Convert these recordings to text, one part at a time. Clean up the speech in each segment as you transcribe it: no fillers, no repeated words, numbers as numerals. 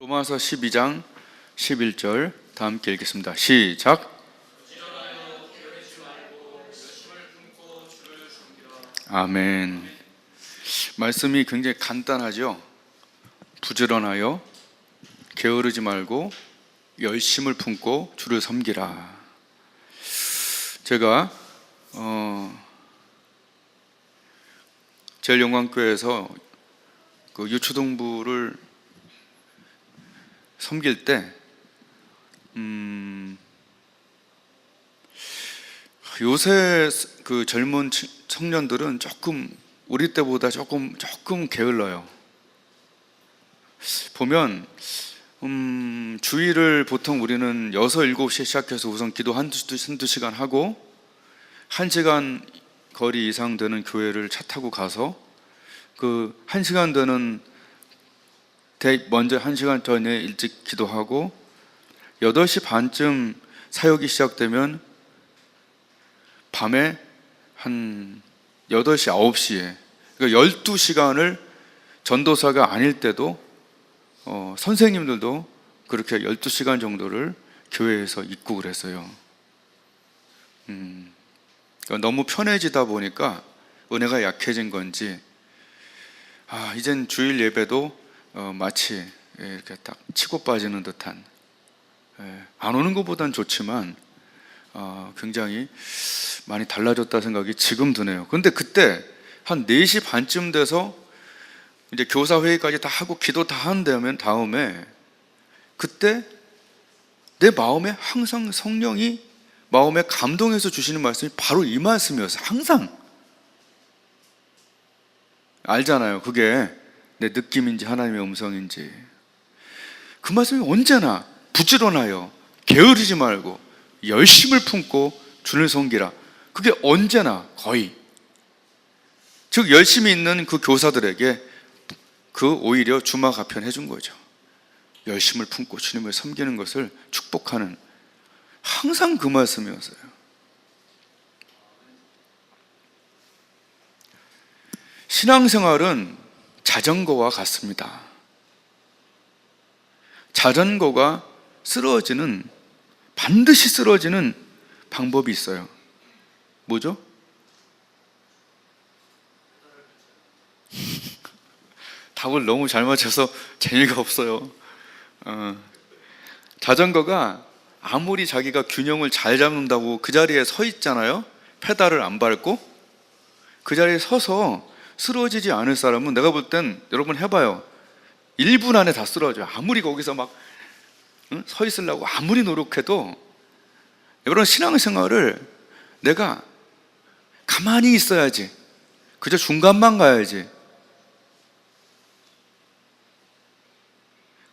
로마서 12장 11절 다 함께 읽겠습니다. 시작. 아멘. 말씀이 굉장히 간단하죠. 부지런하여 게으르지 말고 열심을 품고 주를 섬기라. 제가 제일영광교회에서 그 유초등부를 섬길 때 요새 그 젊은 청년들은 조금 우리 때보다 조금 게을러요. 보면 주일을 보통 우리는 6, 7시에 시작해서 우선 기도 한두 시간 하고 1시간 거리 이상 되는 교회를 차 타고 가서 그 1시간 되는 먼저 1시간 전에 일찍 기도하고 8시 반쯤 사역이 시작되면 밤에 한 8시, 9시에 그러니까 12시간을 전도사가 아닐 때도 선생님들도 그렇게 12시간 정도를 교회에서 있고 그랬어요. 그러니까 너무 편해지다 보니까 은혜가 약해진 건지 이젠 주일 예배도 마치 이렇게 딱 치고 빠지는 듯한, 안 오는 것보단 좋지만 굉장히 많이 달라졌다 생각이 지금 드네요. 그런데 그때 한 4시 반쯤 돼서 이제 교사회의까지 다 하고 기도 다 한 다음에 그때 내 마음에 항상 성령이 마음에 감동해서 주시는 말씀이 바로 이 말씀이었어요. 항상 알잖아요. 그게 내 느낌인지 하나님의 음성인지. 그 말씀이 언제나 부지런하여 게으르지 말고 열심을 품고 주를 섬기라. 그게 언제나 거의, 즉 열심히 있는 그 교사들에게 그 오히려 주마가편 해준 거죠. 열심을 품고 주님을 섬기는 것을 축복하는, 항상 그 말씀이었어요. 신앙생활은 자전거와 같습니다. 자전거가 반드시 쓰러지는 방법이 있어요. 뭐죠? 답을 너무 잘 맞춰서 재미가 없어요. 자전거가 아무리 자기가 균형을 잘 잡는다고 그 자리에 서 있잖아요. 페달을 안 밟고 그 자리에 서서 쓰러지지 않을 사람은 내가 볼 땐 여러분 해봐요. 1분 안에 다 쓰러져요. 아무리 거기서 막 서 있으려고 아무리 노력해도. 여러분, 신앙생활을 내가 가만히 있어야지, 그저 중간만 가야지,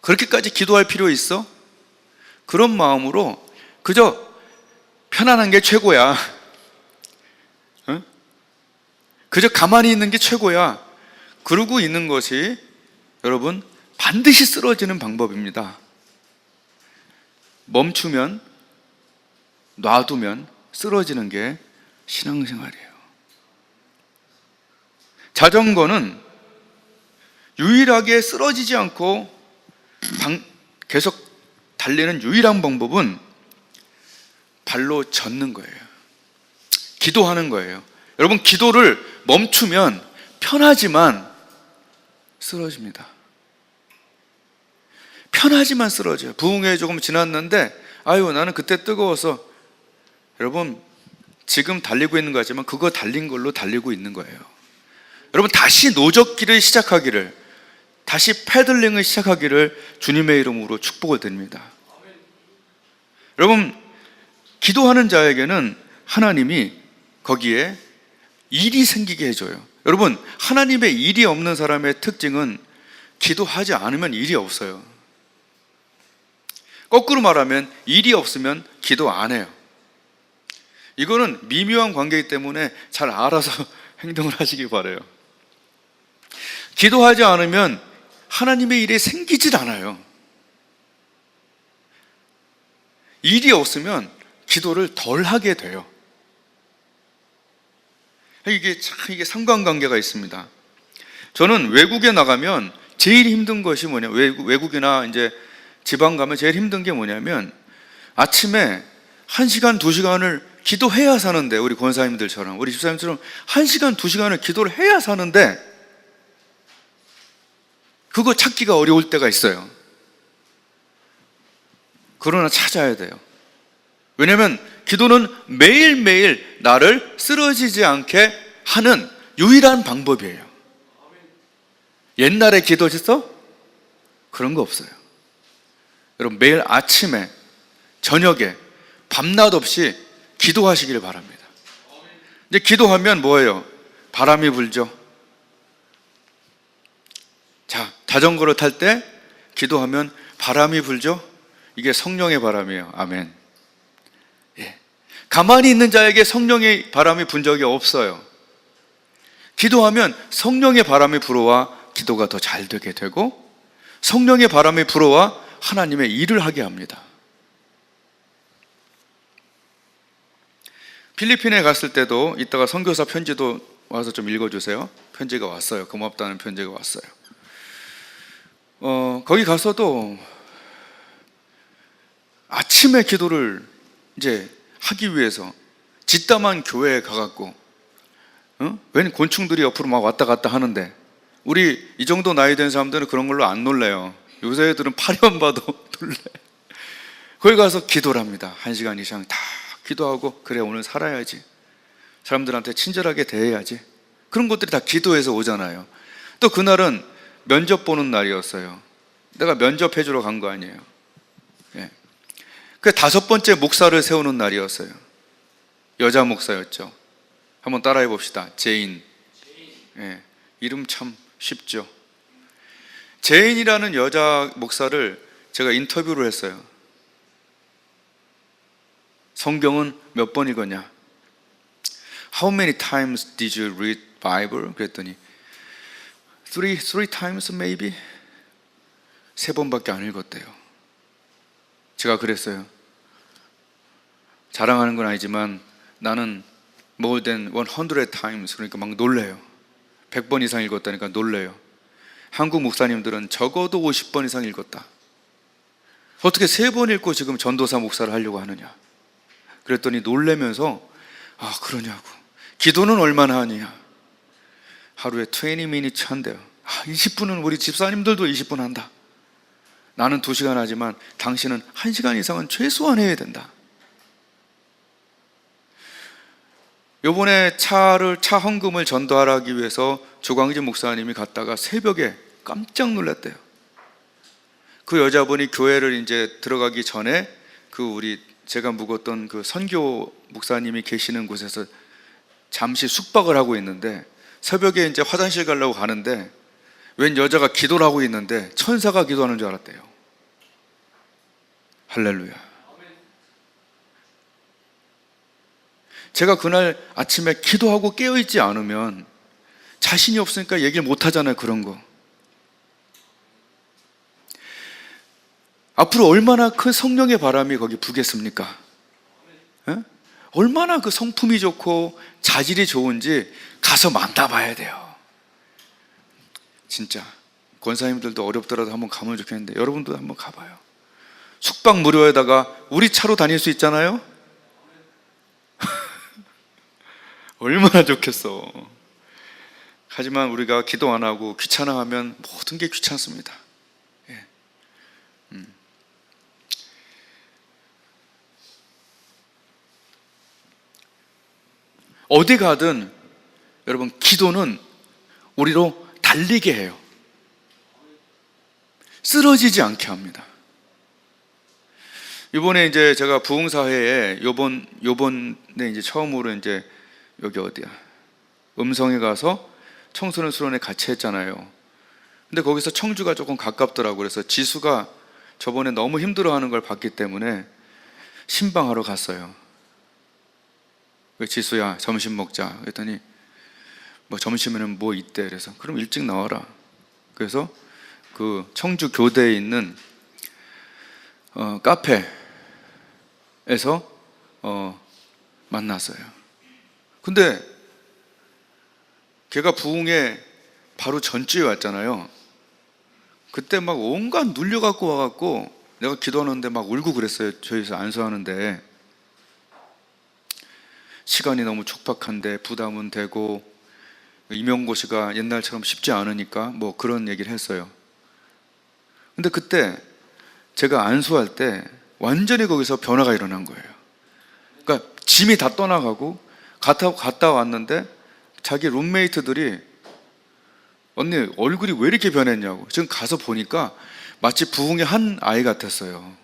그렇게까지 기도할 필요 있어? 그런 마음으로 그저 편안한 게 최고야, 그저 가만히 있는 게 최고야, 그러고 있는 것이 여러분 반드시 쓰러지는 방법입니다. 멈추면, 놔두면 쓰러지는 게 신앙생활이에요. 자전거는 유일하게 쓰러지지 않고 계속 달리는 유일한 방법은 발로 젓는 거예요. 기도하는 거예요. 여러분, 기도를 멈추면 편하지만 쓰러집니다. 편하지만 쓰러져요. 부흥회 조금 지났는데 나는 그때 뜨거워서. 여러분, 지금 달리고 있는 거지만 그거 달린 걸로 달리고 있는 거예요. 여러분, 다시 노젓기를 시작하기를, 다시 패들링을 시작하기를 주님의 이름으로 축복을 드립니다. 여러분, 기도하는 자에게는 하나님이 거기에 일이 생기게 해줘요. 여러분, 하나님의 일이 없는 사람의 특징은 기도하지 않으면 일이 없어요. 거꾸로 말하면 일이 없으면 기도 안 해요. 이거는 미묘한 관계이기 때문에 잘 알아서 행동을 하시기 바라요. 기도하지 않으면 하나님의 일이 생기질 않아요. 일이 없으면 기도를 덜 하게 돼요. 이게 상관관계가 있습니다. 저는 외국에 나가면 제일 힘든 것이 뭐냐, 외국이나 이제 지방 가면 제일 힘든 게 뭐냐면 아침에 1시간, 2시간을 기도해야 사는데, 우리 권사님들처럼, 우리 집사님처럼 1시간, 2시간을 기도를 해야 사는데 그거 찾기가 어려울 때가 있어요. 그러나 찾아야 돼요. 왜냐하면 기도는 매일매일 나를 쓰러지지 않게 하는 유일한 방법이에요. 옛날에 기도했어? 그런 거 없어요. 여러분, 매일 아침에 저녁에 밤낮 없이 기도하시길 바랍니다. 이제 기도하면 뭐예요? 바람이 불죠. 자, 자전거를 탈 때 기도하면 바람이 불죠. 이게 성령의 바람이에요. 아멘. 예. 가만히 있는 자에게 성령의 바람이 분 적이 없어요. 기도하면 성령의 바람이 불어와 기도가 더 잘 되게 되고, 성령의 바람이 불어와 하나님의 일을 하게 합니다. 필리핀에 갔을 때도 이따가 선교사 편지도 와서 좀 읽어주세요. 편지가 왔어요. 고맙다는 편지가 왔어요. 거기 가서도 아침에 기도를 이제 하기 위해서 짓담한 교회에 가갖고, 웬 곤충들이 옆으로 막 왔다 갔다 하는데, 우리 이 정도 나이 된 사람들은 그런 걸로 안 놀래요. 요새 애들은 파리만 봐도 놀래. 거기 가서 기도를 합니다. 1시간 이상 다 기도하고, 그래 오늘 살아야지, 사람들한테 친절하게 대해야지, 그런 것들이 다 기도해서 오잖아요. 또 그날은 면접 보는 날이었어요. 내가 면접해 주러 간 거 아니에요. 예. 그 5번째 목사를 세우는 날이었어요. 여자 목사였죠. 한번 따라해 봅시다. 제인. 예. 이름 참 쉽죠. 제인이라는 여자 목사를 제가 인터뷰를 했어요. 성경은 몇 번 읽었냐? How many times did you read Bible? 그랬더니 three times maybe? 3번밖에 안 읽었대요. 제가 그랬어요. 자랑하는 건 아니지만 나는 more than 100 times, 그러니까 막 놀래요. 100번 이상 읽었다니까 놀래요. 한국 목사님들은 적어도 50번 이상 읽었다. 어떻게 3번 읽고 지금 전도사 목사를 하려고 하느냐? 그랬더니 놀래면서, 아 그러냐고. 기도는 얼마나 하느냐? 하루에 20 minutes 한대요. 20분은 우리 집사님들도 20분 한다. 나는 2시간 하지만 당신은 1시간 이상은 최소한 해야 된다. 요번에 차 헌금을 전도하기 위해서 조광진 목사님이 갔다가 새벽에 깜짝 놀랐대요. 그 여자분이 교회를 이제 들어가기 전에 제가 묵었던 그 선교 목사님이 계시는 곳에서 잠시 숙박을 하고 있는데, 새벽에 이제 화장실 가려고 가는데 웬 여자가 기도를 하고 있는데 천사가 기도하는 줄 알았대요. 할렐루야. 제가 그날 아침에 기도하고 깨어있지 않으면 자신이 없으니까 얘기를 못 하잖아요. 그런 거. 앞으로 얼마나 큰 성령의 바람이 거기 부겠습니까? 에? 얼마나 그 성품이 좋고 자질이 좋은지 가서 만나봐야 돼요. 진짜 권사님들도 어렵더라도 한번 가면 좋겠는데 여러분도 한번 가봐요. 숙박 무료에다가 우리 차로 다닐 수 있잖아요. 얼마나 좋겠어. 하지만 우리가 기도 안 하고 귀찮아하면 모든 게 귀찮습니다. 예. 어디 가든 여러분, 기도는 우리로 달리게 해요. 쓰러지지 않게 합니다. 이번에 이제 제가 부흥사회에 요번에 이제 처음으로 이제 여기 어디야? 음성에 가서 청소년 수련회 같이 했잖아요. 근데 거기서 청주가 조금 가깝더라고요. 그래서 지수가 저번에 너무 힘들어하는 걸 봤기 때문에 신방하러 갔어요. 지수야 점심 먹자 그랬더니 뭐 점심에는 뭐 있대. 그래서 그럼 일찍 나와라. 그래서 그 청주 교대에 있는 카페에서 만났어요. 근데 걔가 부흥에 바로 전주에 왔잖아요. 그때 막 온갖 눌려갖고 와갖고 내가 기도하는데 막 울고 그랬어요. 저희서 안수하는데 시간이 너무 촉박한데 부담은 되고 임용고시가 옛날처럼 쉽지 않으니까 뭐 그런 얘기를 했어요. 근데 그때 제가 안수할 때 완전히 거기서 변화가 일어난 거예요. 그러니까 짐이 다 떠나가고 갔다 왔는데 자기 룸메이트들이 언니 얼굴이 왜 이렇게 변했냐고. 지금 가서 보니까 마치 부흥의 한 아이 같았어요.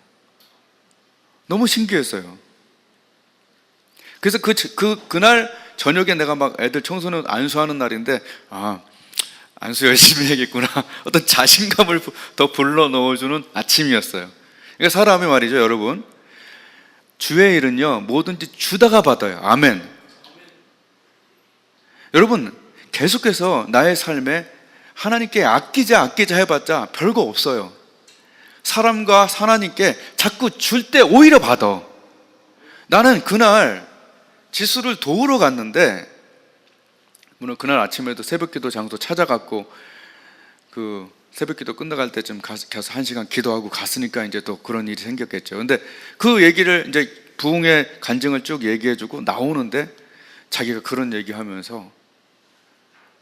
너무 신기했어요. 그래서 그날 저녁에 내가 막 애들 청소년 안수하는 날인데 안수 열심히 해야겠구나 어떤 자신감을 더 불러넣어주는 아침이었어요. 그러니까 사람이 말이죠, 여러분, 주의 일은요 뭐든지 주다가 받아요. 아멘. 여러분, 계속해서 나의 삶에 하나님께 아끼자 해봤자 별거 없어요. 사람과 하나님께 자꾸 줄 때 오히려 받아. 나는 그날 지수를 도우러 갔는데, 물론 그날 아침에도 새벽기도 장소 찾아갔고 그 새벽기도 끝나갈 때쯤 가서 1시간 기도하고 갔으니까 이제 또 그런 일이 생겼겠죠. 근데 그 얘기를 이제 부흥의 간증을 쭉 얘기해주고 나오는데 자기가 그런 얘기하면서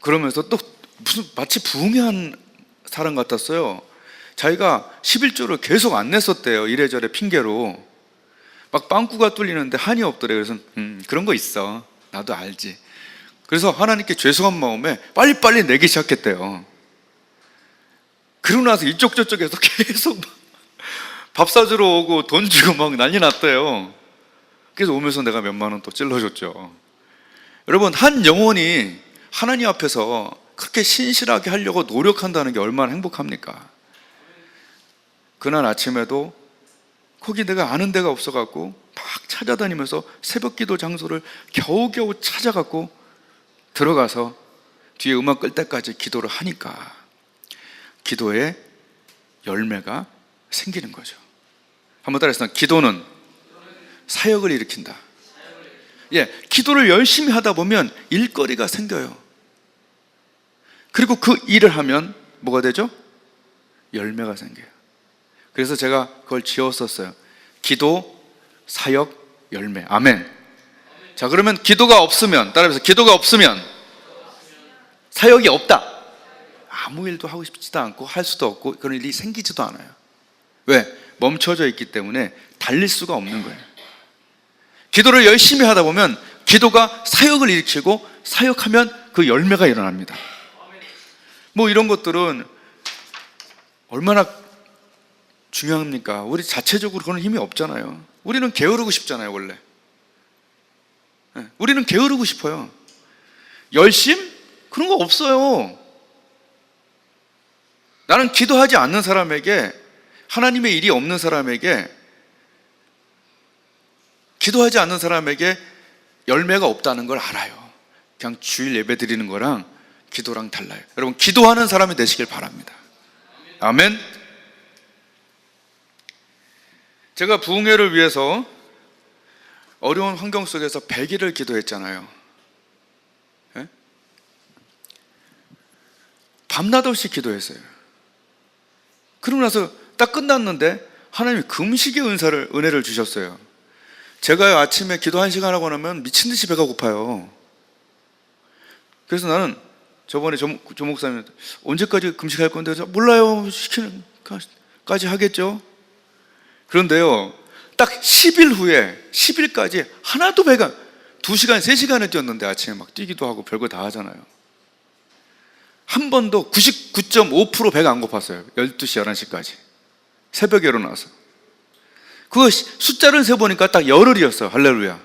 그러면서 또 무슨 마치 부흥한 사람 같았어요. 자기가 11조를 계속 안 냈었대요. 이래저래 핑계로. 막 빵꾸가 뚫리는데 한이 없더래. 그래서 그런 거 있어, 나도 알지. 그래서 하나님께 죄송한 마음에 빨리빨리 내기 시작했대요. 그러고 나서 이쪽 저쪽에서 계속 밥 사주러 오고 돈 주고 막 난리 났대요. 그래서 오면서 내가 몇만 원 또 찔러줬죠. 여러분, 한 영혼이 하나님 앞에서 그렇게 신실하게 하려고 노력한다는 게 얼마나 행복합니까? 그날 아침에도 거기 내가 아는 데가 없어갖고 막 찾아다니면서 새벽기도 장소를 겨우겨우 찾아갖고 들어가서 뒤에 음악 끌 때까지 기도를 하니까 기도에 열매가 생기는 거죠. 한번 따라해서, 기도는 사역을 일으킨다. 기도를 열심히 하다 보면 일거리가 생겨요. 그리고 그 일을 하면 뭐가 되죠? 열매가 생겨요. 그래서 제가 그걸 지었었어요. 기도, 사역, 열매. 아멘. 자, 그러면 기도가 없으면, 따라해서, 기도가 없으면 사역이 없다. 아무 일도 하고 싶지도 않고 할 수도 없고 그런 일이 생기지도 않아요. 왜? 멈춰져 있기 때문에 달릴 수가 없는 거예요. 기도를 열심히 하다 보면 기도가 사역을 일으키고 사역하면 그 열매가 일어납니다. 뭐 이런 것들은 얼마나 중요합니까? 우리 자체적으로 그런 힘이 없잖아요. 우리는 게으르고 싶잖아요, 원래. 우리는 게으르고 싶어요. 열심? 그런 거 없어요. 나는 기도하지 않는 사람에게, 하나님의 일이 없는 사람에게, 기도하지 않는 사람에게 열매가 없다는 걸 알아요. 그냥 주일 예배 드리는 거랑 기도랑 달라요. 여러분, 기도하는 사람이 되시길 바랍니다. 아멘. 제가 부흥회를 위해서 어려운 환경 속에서 100일을 기도했잖아요. 예? 밤낮 없이 기도했어요. 그러고 나서 딱 끝났는데 하나님이 금식의 은혜를 주셨어요. 제가 아침에 기도 1시간 하고 나면 미친 듯이 배가 고파요. 그래서 나는 저번에 조 목사님 언제까지 금식할 건데, 몰라요, 시키는 까지 하겠죠. 그런데요, 딱 10일 후에 10일까지 하나도 배가, 2시간 3시간을 뛰었는데 아침에 막 뛰기도 하고 별거 다 하잖아요. 한 번도 99.5% 배가 안 고팠어요. 12시 11시까지 새벽에 일어나서. 그 숫자를 세보니까 딱 열흘이었어요. 할렐루야.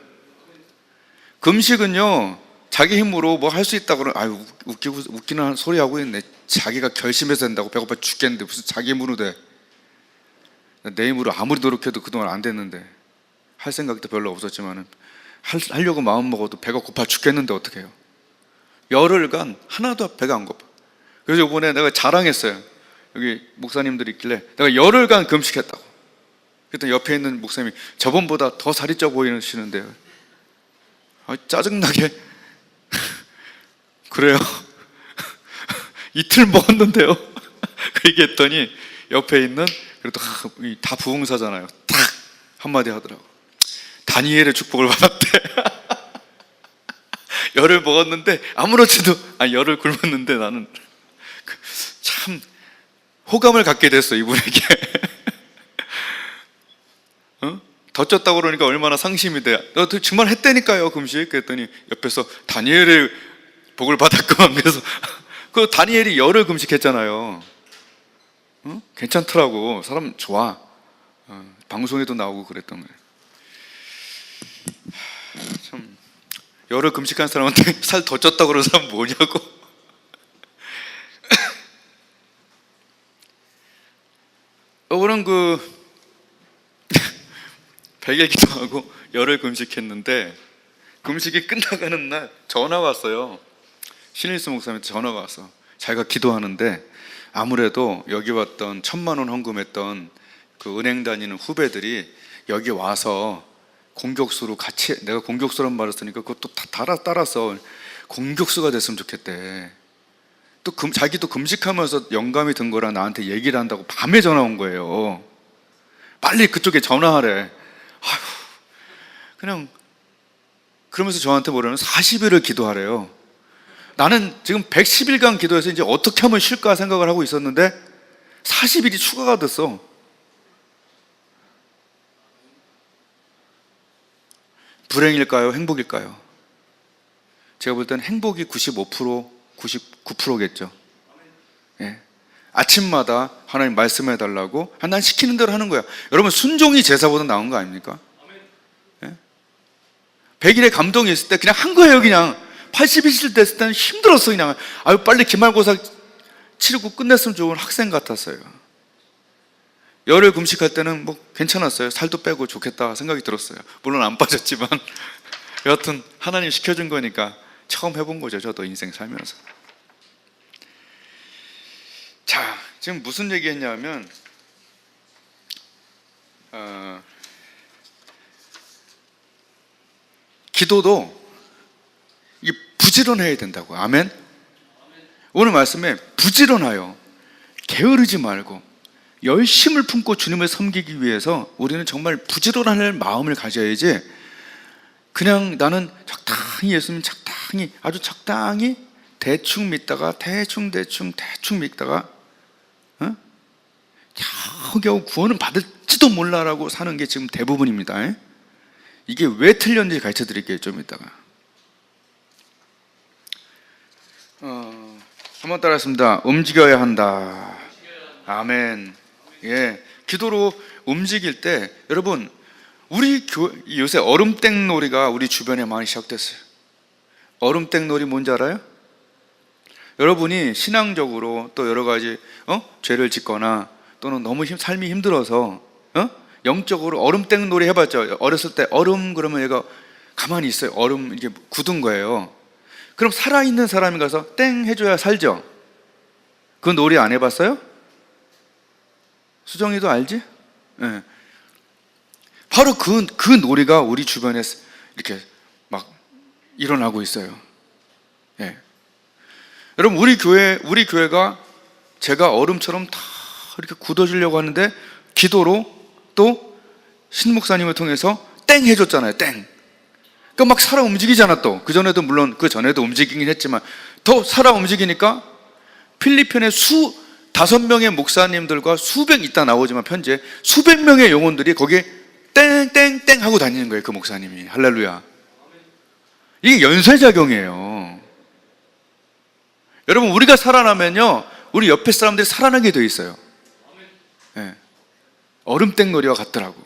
금식은요, 자기 힘으로 뭐 할 수 있다고 그러면 웃기는 소리 하고 있네. 자기가 결심해서 된다고. 배고파 죽겠는데 무슨 자기 힘으로 돼. 내 힘으로 아무리 노력해도 그동안 안 됐는데, 할 생각도 별로 없었지만 하려고 마음 먹어도 배가 고파 죽겠는데 어떻게 해요? 열흘간 하나도 배가 안 고파. 그래서 이번에 내가 자랑했어요. 여기 목사님들이 있길래 내가 열흘간 금식했다고. 그랬더니 옆에 있는 목사님이 저번보다 더 살이 쪄 보이시는데요. 짜증나게 그래요? 이틀 먹었는데요. 그 얘기했더니 옆에 있는 그래도 다 부흥사잖아요. 딱 한마디 하더라고. 다니엘의 축복을 받았대. 열을 먹었는데 열을 굶었는데 나는 참 호감을 갖게 됐어, 이분에게. 더 쪘다고 그러니까 얼마나 상심이 돼. 너 정말 했다니까요, 금식. 그랬더니 옆에서 다니엘의 복을 받았구만. 그래서 그 다니엘이 열흘 금식했잖아요. 괜찮더라고. 사람 좋아. 방송에도 나오고 그랬던 거예요. 참, 열흘 금식한 사람한테 살 더 쪘다고 그러는 사람 뭐냐고. 오늘은 100일 기도하고 열흘 금식했는데, 금식이 끝나가는 날 전화가 왔어요. 신일수 목사님한테 전화가 왔어. 자기가 기도하는데 아무래도 여기 왔던 1,000만 원 헌금했던 그 은행 다니는 후배들이 여기 와서 공격수로 같이, 내가 공격수란 말을 쓰니까 그것도 다 따라서 공격수가 됐으면 좋겠대. 또 자기도 금식하면서 영감이 든 거랑 나한테 얘기를 한다고 밤에 전화 온 거예요. 빨리 그쪽에 전화하래. 아휴, 그냥 그러면서 저한테 뭐라면 40일을 기도하래요. 나는 지금 110일간 기도해서 이제 어떻게 하면 쉴까 생각을 하고 있었는데 40일이 추가가 됐어. 불행일까요? 행복일까요? 제가 볼 때는 행복이 95%, 99%겠죠. 예. 아침마다 하나님 말씀해 달라고 난 시키는 대로 하는 거야. 여러분, 순종이 제사보다 나은 거 아닙니까? 예? 100일의 감동이 있을 때 그냥 한 거예요. 그냥 80일 됐을 때는 힘들었어. 그냥 빨리 기말고사 치르고 끝냈으면 좋은 학생 같았어요. 열흘 금식할 때는 뭐 괜찮았어요. 살도 빼고 좋겠다 생각이 들었어요. 물론 안 빠졌지만 여하튼 하나님 시켜준 거니까 처음 해본 거죠. 저도 인생 살면서. 자, 지금 무슨 얘기 했냐면 기도도 이게 부지런해야 된다고. 아멘? 오늘 말씀에 부지런하여 게으르지 말고 열심을 품고 주님을 섬기기 위해서 우리는 정말 부지런할 마음을 가져야지, 그냥 나는 적당히 예수님 아주 적당히 대충 믿다가 대충 믿다가 겨우겨우 구원은 받을지도 몰라라고 사는 게 지금 대부분입니다. 이게 왜 틀렸는지 가르쳐 드릴게요, 좀 이따가. 한번 따라했습니다. 움직여야 한다. 아멘. 예, 기도로 움직일 때 여러분, 우리 요새 얼음땡 놀이가 우리 주변에 많이 시작됐어요. 얼음땡 놀이 뭔지 알아요? 여러분이 신앙적으로 또 여러 가지 죄를 짓거나 또는 너무 삶이 힘들어서 영적으로 얼음땡 놀이 해봤죠. 어렸을 때 얼음 그러면 얘가 가만히 있어요. 얼음 이렇게 굳은 거예요. 그럼 살아있는 사람이 가서 땡 해줘야 살죠. 그 놀이 안 해봤어요? 수정이도 알지? 네. 바로 그 놀이가 우리 주변에 이렇게 막 일어나고 있어요. 네. 여러분, 우리 교회가 제가 얼음처럼 다 이렇게 굳어지려고 하는데 기도로 또 신목사님을 통해서 땡 해줬잖아요. 땡. 그러니까 막 살아 움직이잖아. 또 그전에도 물론 그 전에도 움직이긴 했지만 더 살아 움직이니까 필리핀에 5명의 목사님들과 수백, 이따 나오지만 편지에 수백 명의 영혼들이 거기에 땡땡땡 하고 다니는 거예요. 그 목사님이. 할렐루야. 이게 연쇄작용이에요. 여러분, 우리가 살아나면요 우리 옆에 사람들이 살아나게 돼 있어요. 네. 얼음땡 놀이와 같더라고.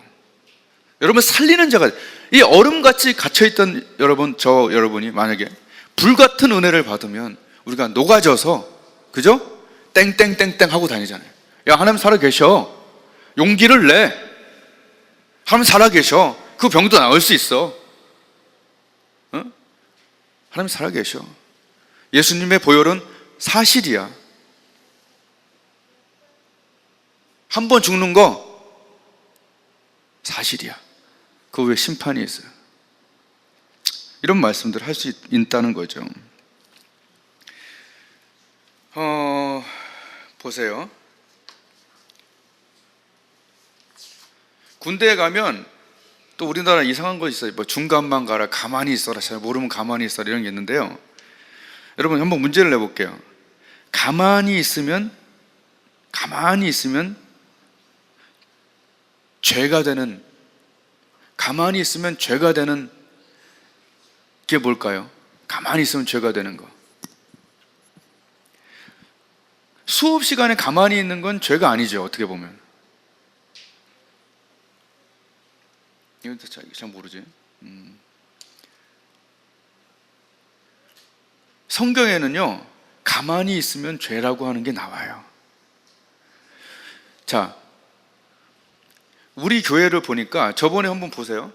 여러분, 살리는 자가, 이 얼음같이 갇혀있던 여러분이 만약에 불같은 은혜를 받으면 우리가 녹아져서, 그죠? 땡땡땡땡 하고 다니잖아요. 야, 하나님 살아계셔. 용기를 내. 하나님 살아계셔. 그 병도 나을 수 있어. 하나님 살아계셔. 예수님의 보혈은 사실이야. 한 번 죽는 거 사실이야. 그 후에 심판이 있어요. 이런 말씀들을 할 수 있다는 거죠. 보세요. 군대에 가면 또 우리나라 이상한 거 있어요. 뭐 중간만 가라, 가만히 있어라, 잘 모르면 가만히 있어라, 이런 게 있는데요. 여러분 한번 문제를 내볼게요. 가만히 있으면 죄가 되는, 가만히 있으면 죄가 되는 게 뭘까요? 가만히 있으면 죄가 되는 거. 수업 시간에 가만히 있는 건 죄가 아니죠, 어떻게 보면. 이건 잘 모르지. 성경에는요, 가만히 있으면 죄라고 하는 게 나와요. 자, 우리 교회를 보니까 저번에 한번 보세요.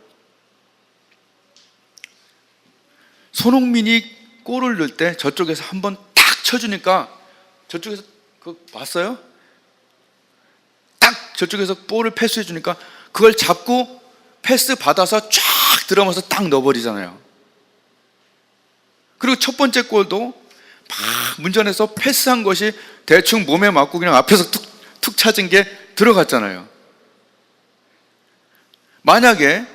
손흥민이 골을 넣을 때 저쪽에서 한번 탁 쳐주니까 저쪽에서 그거 봤어요? 딱 저쪽에서 볼을 패스해 주니까 그걸 잡고 패스 받아서 쫙 들어가면서 딱 넣어버리잖아요. 그리고 첫 번째 골도 막 문전에서 패스한 것이 대충 몸에 맞고 그냥 앞에서 툭 찾은 게 들어갔잖아요. 만약에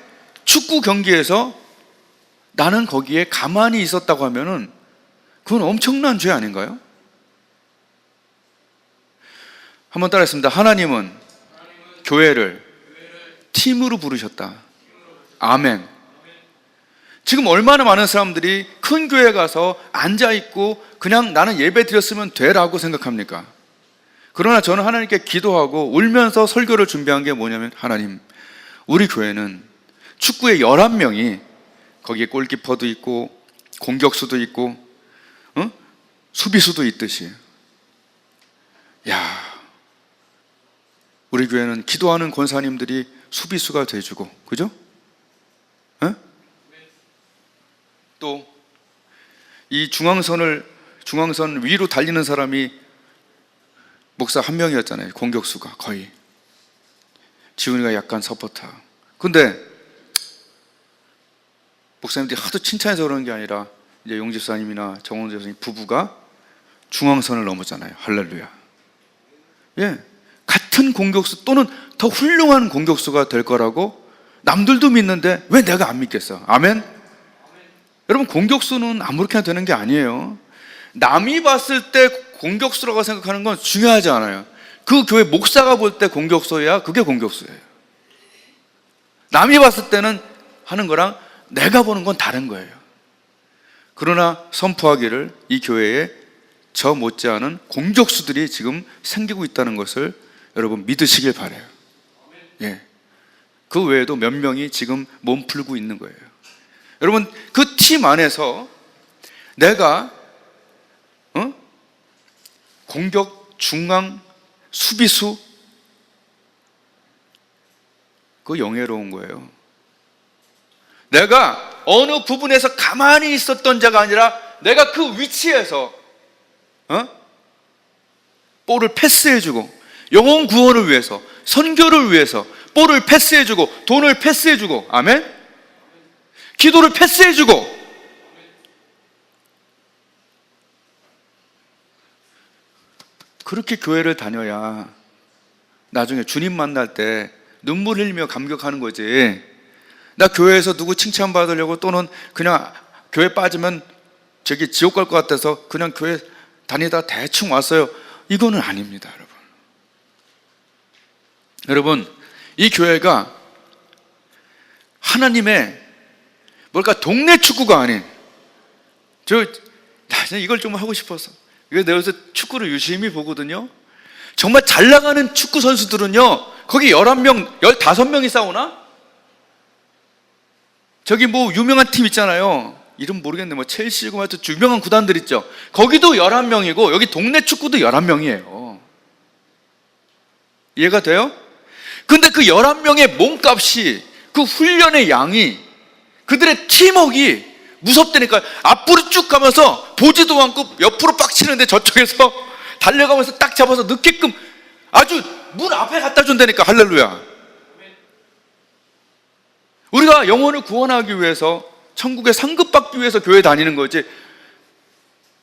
축구 경기에서 나는 거기에 가만히 있었다고 하면은 그건 엄청난 죄 아닌가요? 한번 따라했습니다. 하나님은 교회를 팀으로 부르셨다. 아멘. 지금 얼마나 많은 사람들이 큰 교회 가서 앉아있고 그냥 나는 예배 드렸으면 돼라고 생각합니까? 그러나 저는 하나님께 기도하고 울면서 설교를 준비한 게 뭐냐면, 하나님, 우리 교회는 축구에 11명이, 거기에 골키퍼도 있고 공격수도 있고 수비수도 있듯이, 야, 우리 교회는 기도하는 권사님들이 수비수가 돼주고, 그죠? 또 이 중앙선 위로 달리는 사람이 목사 한 명이었잖아요. 공격수가 거의. 지훈이가 약간 서포터. 근데 목사님들이 하도 칭찬해서 그러는 게 아니라 이제 용 집사님이나 정원 집사님 부부가 중앙선을 넘었잖아요. 할렐루야. 예, 같은 공격수 또는 더 훌륭한 공격수가 될 거라고 남들도 믿는데 왜 내가 안 믿겠어? 아멘? 여러분, 공격수는 아무렇게나 되는 게 아니에요. 남이 봤을 때 공격수라고 생각하는 건 중요하지 않아요. 그 교회 목사가 볼 때 공격수야, 그게 공격수예요. 남이 봤을 때는 하는 거랑 내가 보는 건 다른 거예요. 그러나 선포하기를, 이 교회에 저 못지않은 공격수들이 지금 생기고 있다는 것을 여러분 믿으시길 바라요. 예. 그 외에도 몇 명이 지금 몸 풀고 있는 거예요. 여러분, 그 팀 안에서 내가 공격, 중앙, 수비수, 그거 영예로운 거예요. 내가 어느 부분에서 가만히 있었던 자가 아니라 내가 그 위치에서 볼을 패스해주고, 영혼 구원을 위해서, 선교를 위해서 볼을 패스해주고, 돈을 패스해주고, 아멘? 기도를 패스해주고, 그렇게 교회를 다녀야 나중에 주님 만날 때 눈물 흘리며 감격하는 거지. 나 교회에서 누구 칭찬받으려고, 또는 그냥 교회 빠지면 저기 지옥 갈 것 같아서 그냥 교회 다니다 대충 왔어요, 이거는 아닙니다. 여러분, 이 교회가 하나님의 뭘까, 동네 축구가 아닌, 이걸 좀 하고 싶어서, 내가 요새 축구를 유심히 보거든요. 정말 잘 나가는 축구 선수들은요, 거기 11명, 15명이 싸우나? 저기 뭐 유명한 팀 있잖아요. 이름 모르겠네. 뭐 첼시고 뭐 유명한 구단들 있죠. 거기도 11명이고 여기 동네 축구도 11명이에요. 이해가 돼요? 근데 그 11명의 몸값이, 그 훈련의 양이, 그들의 팀워크가 무섭다니까. 앞으로 쭉 가면서 보지도 않고 옆으로 빡 치는데 저쪽에서 달려가면서 딱 잡아서 넣게끔 아주 문 앞에 갖다 준다니까. 할렐루야. 우리가 영혼을 구원하기 위해서, 천국에 상급받기 위해서 교회 다니는 거지,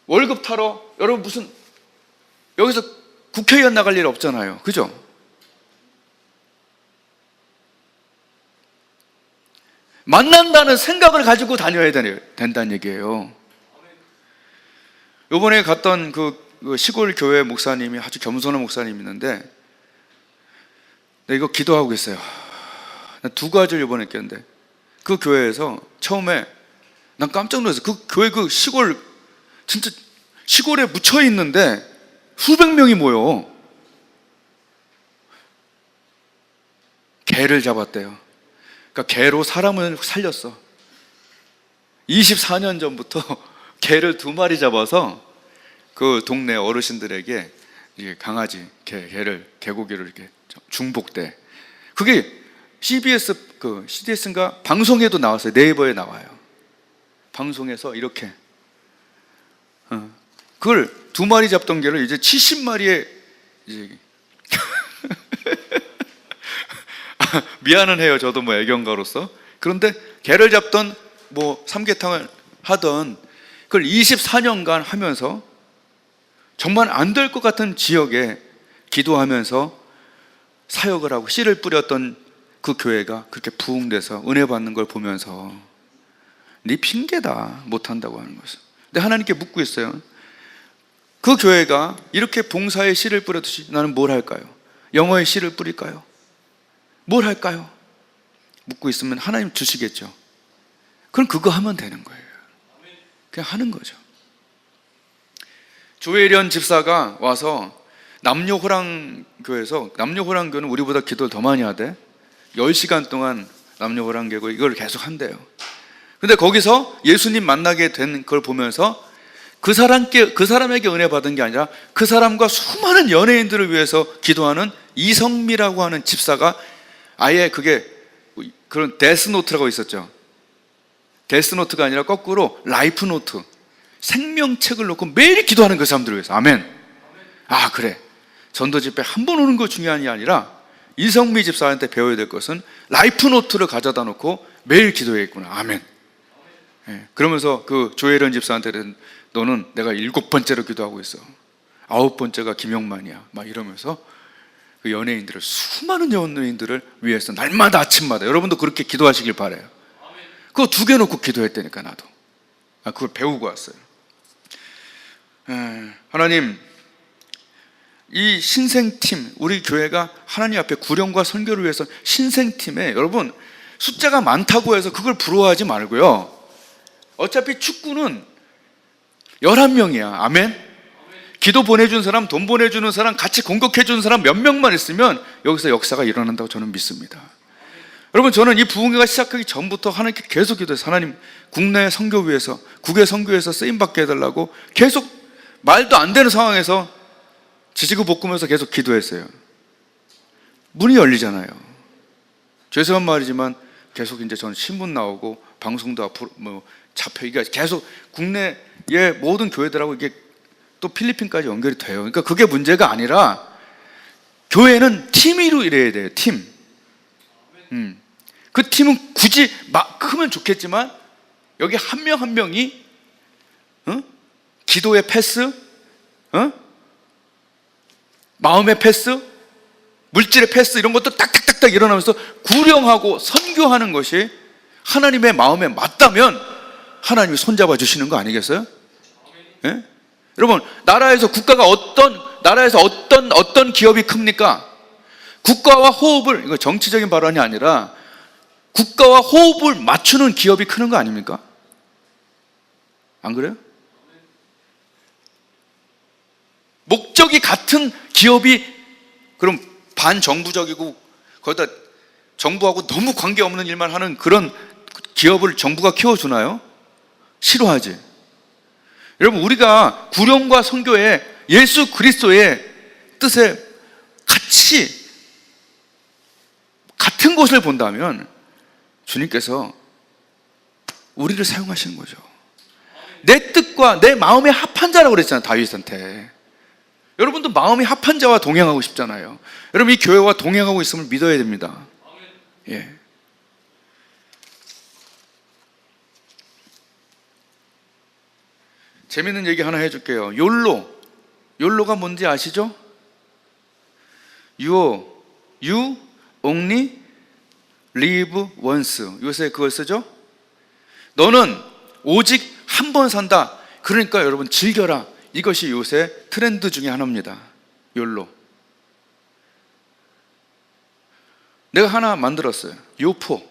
월급 타러, 여러분 무슨 여기서 국회의원 나갈 일 없잖아요. 그죠? 만난다는 생각을 가지고 다녀야 된다는 얘기예요. 요번에 갔던 그 시골 교회 목사님이 아주 겸손한 목사님이 있는데, 네, 이거 기도하고 있어요. 두 가지를 이번에 했는데, 그 교회에서 처음에 난 깜짝 놀랐어요. 그 교회 그 시골, 진짜 시골에 묻혀 있는데 수백 명이 모여 개를 잡았대요. 그러니까 개로 사람을 살렸어. 24년 전부터 개를 2마리 잡아서 그 동네 어르신들에게 강아지, 개고기를 이렇게 중복돼. 그게 CBS인가 방송에도 나왔어요. 네이버에 나와요. 방송에서 이렇게 그걸 2마리 잡던 개를 이제 70마리에 미안은 해요. 저도 뭐 애견가로서. 그런데 개를 잡던 뭐 삼계탕을 하던 그걸 24년간 하면서 정말 안 될 것 같은 지역에 기도하면서 사역을 하고 씨를 뿌렸던 그 교회가 그렇게 부흥돼서 은혜 받는 걸 보면서 네 핑계다, 못한다고 하는 것은. 근데 하나님께 묻고 있어요. 그 교회가 이렇게 봉사의 씨를 뿌렸듯이 나는 뭘 할까요? 영어의 씨를 뿌릴까요? 뭘 할까요? 묻고 있으면 하나님 주시겠죠. 그럼 그거 하면 되는 거예요. 그냥 하는 거죠. 조혜련 집사가 와서 남녀호랑교에서, 남녀호랑교는 우리보다 기도를 더 많이 하대. 10시간 동안 남녀호랑교고 이걸 계속 한대요. 근데 거기서 예수님 만나게 된 걸 보면서 그 사람에게 은혜 받은 게 아니라 그 사람과 수많은 연예인들을 위해서 기도하는 이성미라고 하는 집사가 아예 그게 그런 데스노트라고 있었죠. 데스노트가 아니라 거꾸로 라이프노트, 생명책을 놓고 매일 기도하는 그 사람들을 위해서. 아멘. 아, 그래. 전도 집회 한 번 오는 거 중요한 게 아니라 이성미 집사한테 배워야 될 것은 라이프노트를 가져다 놓고 매일 기도해야겠구나. 아멘. 예, 그러면서 그 조혜련 집사한테는 너는 내가 7번째로 기도하고 있어. 9번째가 김영만이야. 막 이러면서 그 연예인들을, 수많은 연예인들을 위해서 날마다 아침마다, 여러분도 그렇게 기도하시길 바라요. 그거 2개 놓고 기도했다니까. 나도 그걸 배우고 왔어요. 하나님, 이 신생팀, 우리 교회가 하나님 앞에 구령과 선교를 위해서 신생팀에, 여러분 숫자가 많다고 해서 그걸 부러워하지 말고요. 어차피 축구는 11명이야. 아멘. 기도 보내준 사람, 돈 보내주는 사람, 같이 공격해주는 사람 몇 명만 있으면 여기서 역사가 일어난다고 저는 믿습니다. 여러분, 저는 이 부흥회가 시작하기 전부터 하나님께 계속 기도해서, 하나님 국내 선교 위해서, 국외 선교에서 쓰임받게 해달라고 계속 말도 안 되는 상황에서 지지고 볶으면서 계속 기도했어요. 문이 열리잖아요. 죄송한 말이지만 계속 이제 저는 신문 나오고 방송도 앞으로 뭐 잡혀, 이게 계속 국내의 모든 교회들하고 이게 또 필리핀까지 연결이 돼요. 그러니까 그게 문제가 아니라 교회는 팀으로 일해야 돼요. 팀. 그 팀은 굳이 막 크면 좋겠지만 여기 한 명 한 명이 기도의 패스, 마음의 패스, 물질의 패스, 이런 것도 딱딱딱딱 일어나면서 구령하고 선교하는 것이 하나님의 마음에 맞다면 하나님이 손잡아 주시는 거 아니겠어요? 예? 여러분, 나라에서 어떤 기업이 큽니까? 국가와 호흡을, 이거 정치적인 발언이 아니라 국가와 호흡을 맞추는 기업이 크는 거 아닙니까? 안 그래요? 목적이 같은 기업이 그럼 반정부적이고 거기다 정부하고 너무 관계없는 일만 하는 그런 기업을 정부가 키워주나요? 싫어하지. 여러분, 우리가 구령과 선교에 예수 그리스도의 뜻에 같은 것을 본다면 주님께서 우리를 사용하시는 거죠. 내 뜻과 내 마음에 합한 자라고 그랬잖아요, 다윗한테. 여러분도 마음이 합한 자와 동행하고 싶잖아요. 여러분, 이 교회와 동행하고 있음을 믿어야 됩니다. 예. 재밌는 얘기 하나 해줄게요. 욜로가 뭔지 아시죠? You only live once. 요새 그걸 쓰죠? 너는 오직 한 번 산다. 그러니까 여러분 즐겨라. 이것이 요새 트렌드 중에 하나입니다. 욜로. 내가 하나 만들었어요. 요포.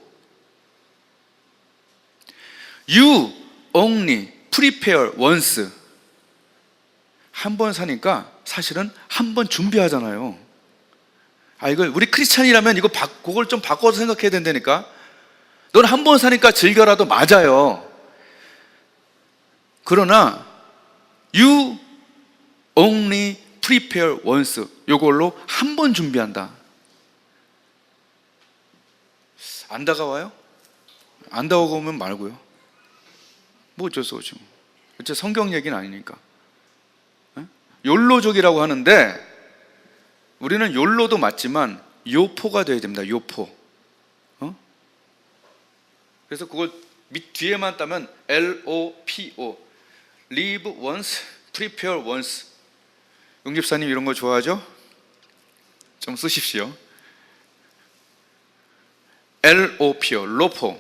You only prepare once. 한 번 사니까 사실은 한 번 준비하잖아요. 이걸 우리 크리스찬이라면 그걸 좀 바꿔서 생각해야 된다니까. 넌 한 번 사니까 즐겨라도 맞아요. 그러나 you only prepare once. 이걸로 한 번 준비한다. 안 다가와요? 안 다가오면 말고요. 뭐 어쩔 수 없죠. 어째 성경 얘기는 아니니까. 욜로족이라고 하는데 우리는 욜로도 맞지만 요포가 돼야 됩니다. 요포. 그래서 그걸 뒤에만 따면 LOPO. Live once, prepare once. 용집사님 이런 거 좋아하죠? 좀 쓰십시오. LOPO, 로포.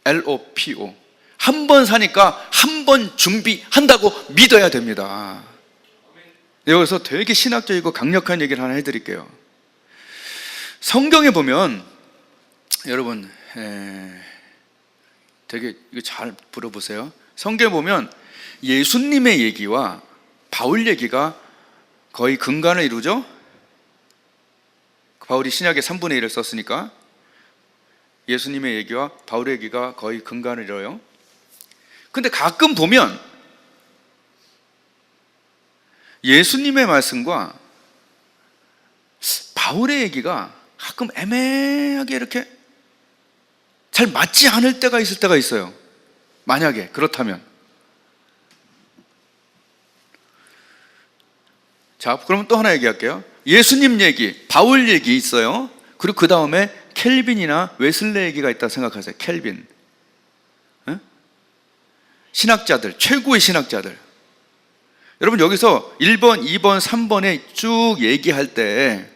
LOPO. 한 번 사니까 한 번 준비한다고 믿어야 됩니다. 여기서 되게 신학적이고 강력한 얘기를 하나 해드릴게요. 성경에 보면 여러분 되게 이거 잘 들어보세요. 성경에 보면 예수님의 얘기와 바울 얘기가 거의 근간을 이루죠. 바울이 신약의 3분의 1을 썼으니까 예수님의 얘기와 바울의 얘기가 거의 근간을 이뤄요. 근데 가끔 보면 예수님의 말씀과 바울의 얘기가 가끔 애매하게 이렇게 잘 맞지 않을 때가 있을 때가 있어요. 만약에 그렇다면. 자, 그러면 또 하나 얘기할게요. 예수님 얘기, 바울 얘기 있어요. 그리고 그 다음에 켈빈이나 웨슬레 얘기가 있다고 생각하세요. 켈빈. 신학자들, 최고의 신학자들. 여러분 여기서 1번, 2번, 3번에 쭉 얘기할 때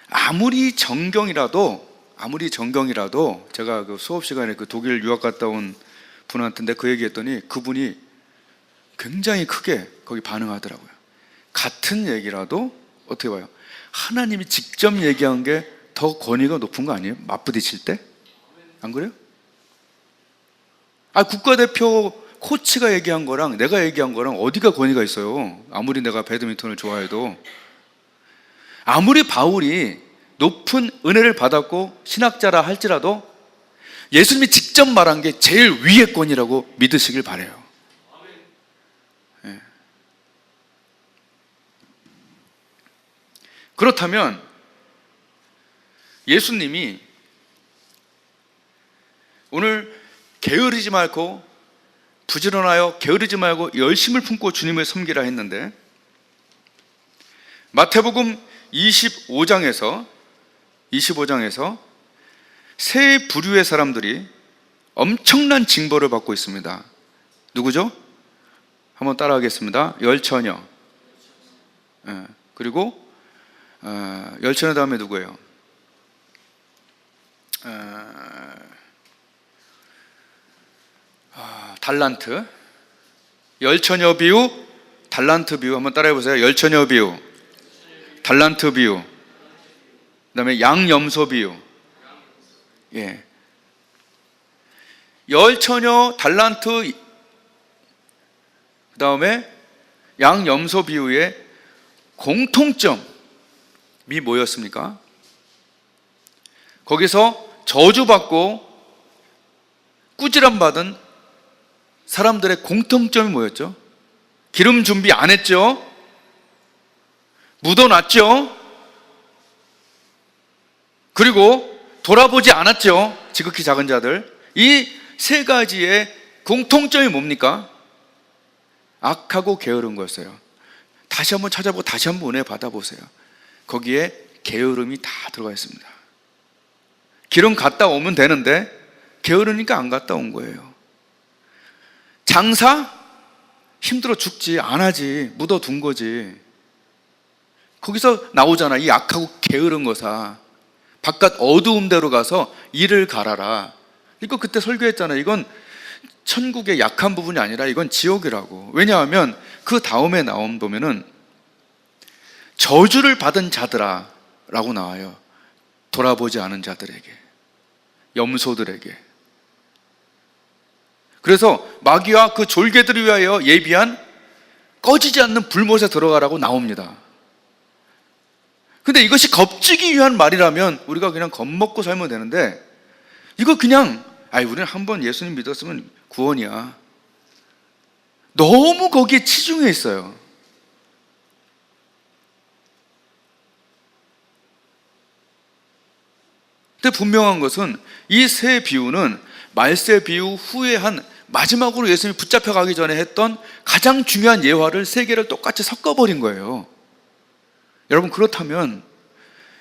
아무리 정경이라도 제가 그 수업 시간에 그 독일 유학 갔다 온 분한테 그 얘기했더니 그분이 굉장히 크게 거기 반응하더라고요. 같은 얘기라도 어떻게 봐요? 하나님이 직접 얘기한 게 더 권위가 높은 거 아니에요? 맞부딪힐 때? 안 그래요? 국가대표 코치가 얘기한 거랑 내가 얘기한 거랑 어디가 권위가 있어요? 아무리 내가 배드민턴을 좋아해도. 아무리 바울이 높은 은혜를 받았고 신학자라 할지라도 예수님이 직접 말한 게 제일 위의 권이라고 믿으시길 바라요. 네. 그렇다면 예수님이 오늘 게으르지 말고 부지런하여 게으르지 말고 열심을 품고 주님을 섬기라 했는데 마태복음 25장에서 세 부류의 사람들이 엄청난 징벌을 받고 있습니다. 누구죠? 한번 따라하겠습니다. 열처녀. 그리고 열처녀 다음에 누구예요? 달란트. 열처녀 비유, 달란트 비유 한번 따라해 보세요. 열처녀 비유, 달란트 비유, 그 다음에 양염소 비유. 예. 열처녀, 달란트, 그 다음에 양염소 비유의 공통점이 뭐였습니까? 거기서 저주받고 꾸지람 받은 사람들의 공통점이 뭐였죠? 기름 준비 안 했죠? 묻어놨죠? 그리고 돌아보지 않았죠? 지극히 작은 자들. 이 세 가지의 공통점이 뭡니까? 악하고 게으른 거였어요. 다시 한번 찾아보고 다시 한번 은혜 받아보세요. 거기에 게으름이 다 들어가 있습니다. 기름 갔다 오면 되는데 게으르니까 안 갔다 온 거예요. 장사? 힘들어 죽지, 안 하지, 묻어둔 거지. 거기서 나오잖아, 이 악하고 게으른 거사. 바깥 어두운 데로 가서 이를 갈아라. 이거 그때 설교했잖아요. 이건 천국의 약한 부분이 아니라 이건 지옥이라고. 왜냐하면 그 다음에 보면은 저주를 받은 자들아 라고 나와요. 돌아보지 않은 자들에게, 염소들에게. 그래서 마귀와 그 졸개들을 위하여 예비한 꺼지지 않는 불못에 들어가라고 나옵니다. 근데 이것이 겁주기 위한 말이라면 우리가 그냥 겁먹고 살면 되는데, 이거 그냥 우리는 한번 예수님 믿었으면 구원이야, 너무 거기에 치중해 있어요. 근데 분명한 것은 이 세 비유는 말세 비유 후에 한 마지막으로 예수님이 붙잡혀 가기 전에 했던 가장 중요한 예화를 세 개를 똑같이 섞어버린 거예요. 여러분, 그렇다면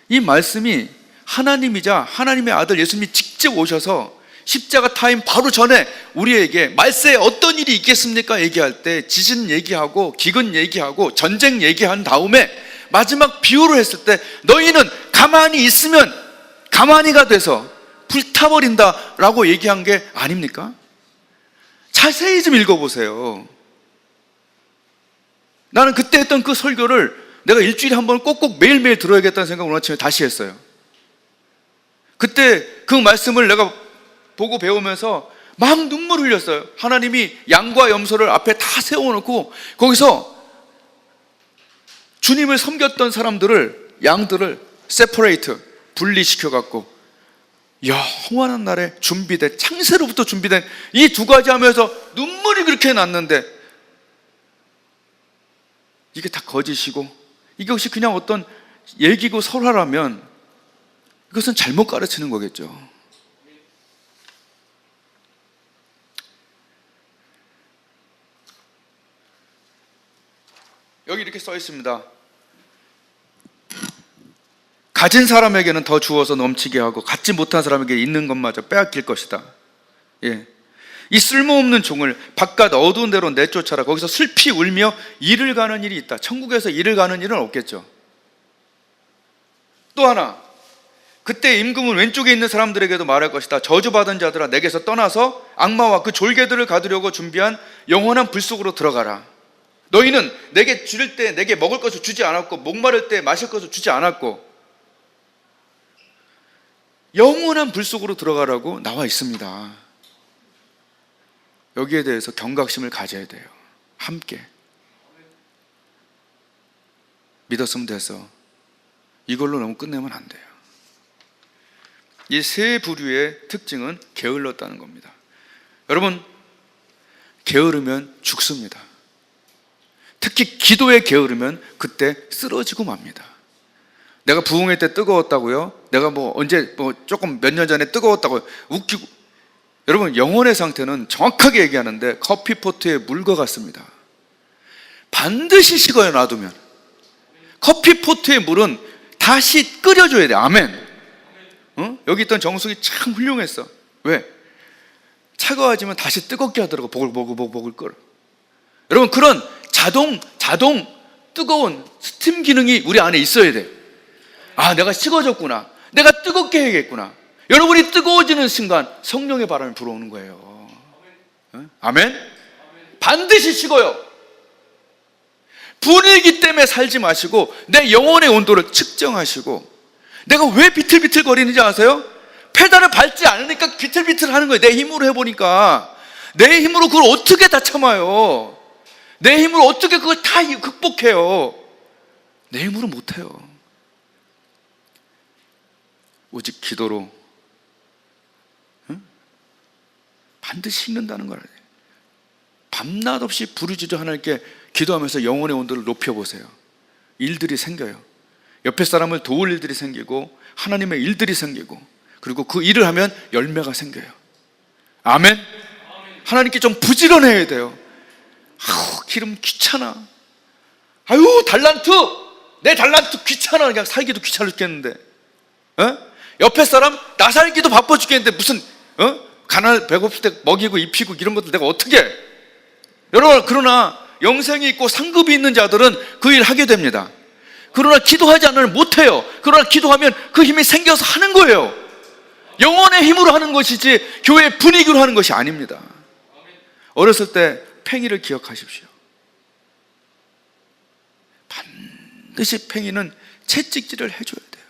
이 말씀이 하나님이자 하나님의 아들 예수님이 직접 오셔서 십자가 타임 바로 전에 우리에게 말세에 어떤 일이 있겠습니까? 얘기할 때 지진 얘기하고 기근 얘기하고 전쟁 얘기한 다음에 마지막 비유를 했을 때 너희는 가만히 있으면 가만히가 돼서 불타버린다 라고 얘기한 게 아닙니까? 자세히 좀 읽어보세요. 나는 그때 했던 그 설교를 내가 일주일에 한 번 꼭꼭 매일매일 들어야겠다는 생각을 오늘 아침에 다시 했어요. 그때 그 말씀을 내가 보고 배우면서 막 눈물 흘렸어요. 하나님이 양과 염소를 앞에 다 세워놓고 거기서 주님을 섬겼던 사람들을, 양들을 세퍼레이트, 분리시켜갖고 영원한 날에 준비된, 창세로부터 준비된 이 두 가지 하면서 눈물이 그렇게 났는데 이게 다 거짓이고 이것이 그냥 어떤 얘기고 설화라면 이것은 잘못 가르치는 거겠죠. 여기 이렇게 써 있습니다. 가진 사람에게는 더 주어서 넘치게 하고 갖지 못한 사람에게 있는 것마저 빼앗길 것이다. 이 쓸모없는 종을 바깥 어두운 데로 내쫓아라. 거기서 슬피 울며 일을 가는 일이 있다. 천국에서 일을 가는 일은 없겠죠. 또 하나, 그때 임금은 왼쪽에 있는 사람들에게도 말할 것이다. 저주받은 자들아, 내게서 떠나서 악마와 그 졸개들을 가두려고 준비한 영원한 불 속으로 들어가라. 너희는 내게 줄일 때 내게 먹을 것을 주지 않았고 목마를 때 마실 것을 주지 않았고 영원한 불 속으로 들어가라고 나와 있습니다. 여기에 대해서 경각심을 가져야 돼요. 함께 믿었으면 돼서 이걸로 너무 끝내면 안 돼요. 이 세 부류의 특징은 게을렀다는 겁니다. 여러분, 게으르면 죽습니다. 특히 기도에 게으르면 그때 쓰러지고 맙니다. 내가 부흥회 때 뜨거웠다고요? 내가 언제 조금 몇 년 전에 뜨거웠다고 웃기고. 여러분, 영혼의 상태는 정확하게 얘기하는데 커피포트에 물과 같습니다. 반드시 식어요, 놔두면. 커피포트의 물은 다시 끓여줘야 돼. 아멘. 여기 있던 정숙이 참 훌륭했어. 왜? 차가워지면 다시 뜨겁게 하더라고. 보글보글 끓어. 여러분, 그런 자동 뜨거운 스팀 기능이 우리 안에 있어야 돼. 내가 식어졌구나, 내가 뜨겁게 해야겠구나. 여러분이 뜨거워지는 순간 성령의 바람이 불어오는 거예요. 아멘? 반드시 식어요. 분위기 때문에 살지 마시고 내 영혼의 온도를 측정하시고. 내가 왜 비틀비틀 거리는지 아세요? 페달을 밟지 않으니까 비틀비틀 하는 거예요. 내 힘으로 해보니까. 내 힘으로 그걸 어떻게 다 참아요? 내 힘으로 어떻게 그걸 다 극복해요? 내 힘으로 못해요. 오직 기도로 반드시 식는다는 걸 알아요. 밤낮 없이 부르짖어 하나님께 기도하면서 영혼의 온도를 높여보세요. 일들이 생겨요. 옆에 사람을 도울 일들이 생기고 하나님의 일들이 생기고, 그리고 그 일을 하면 열매가 생겨요. 아멘? 하나님께 좀 부지런해야 돼요. 기름 귀찮아. 달란트! 내 달란트 귀찮아. 그냥 살기도 귀찮아 죽겠는데. 옆에 사람 나 살기도 바빠 죽겠는데 무슨 가날 배고플 때 먹이고 입히고 이런 것들 내가 어떻게 해? 여러분, 그러나 영생이 있고 상급이 있는 자들은 그 일 하게 됩니다. 그러나 기도하지 않으면 못해요. 그러나 기도하면 그 힘이 생겨서 하는 거예요. 영혼의 힘으로 하는 것이지 교회 분위기로 하는 것이 아닙니다. 어렸을 때 팽이를 기억하십시오. 반드시 팽이는 채찍질을 해줘야 돼요.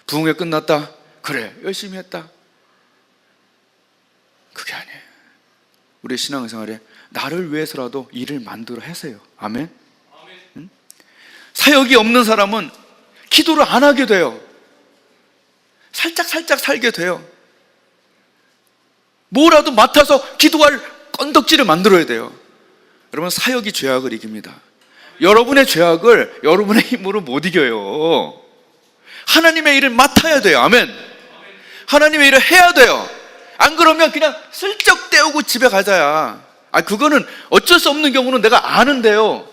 부흥회 끝났다. 그래, 열심히 했다. 그게 아니에요. 우리 신앙생활에 나를 위해서라도 일을 만들어 하세요. 아멘? 응? 사역이 없는 사람은 기도를 안 하게 돼요. 살짝 살게 돼요. 뭐라도 맡아서 기도할 건덕지를 만들어야 돼요. 여러분, 사역이 죄악을 이깁니다. 여러분의 죄악을 여러분의 힘으로 못 이겨요. 하나님의 일을 맡아야 돼요. 아멘. 하나님의 일을 해야 돼요. 안 그러면 그냥 슬쩍 떼우고 집에 가자야. 그거는 어쩔 수 없는 경우는 내가 아는데요.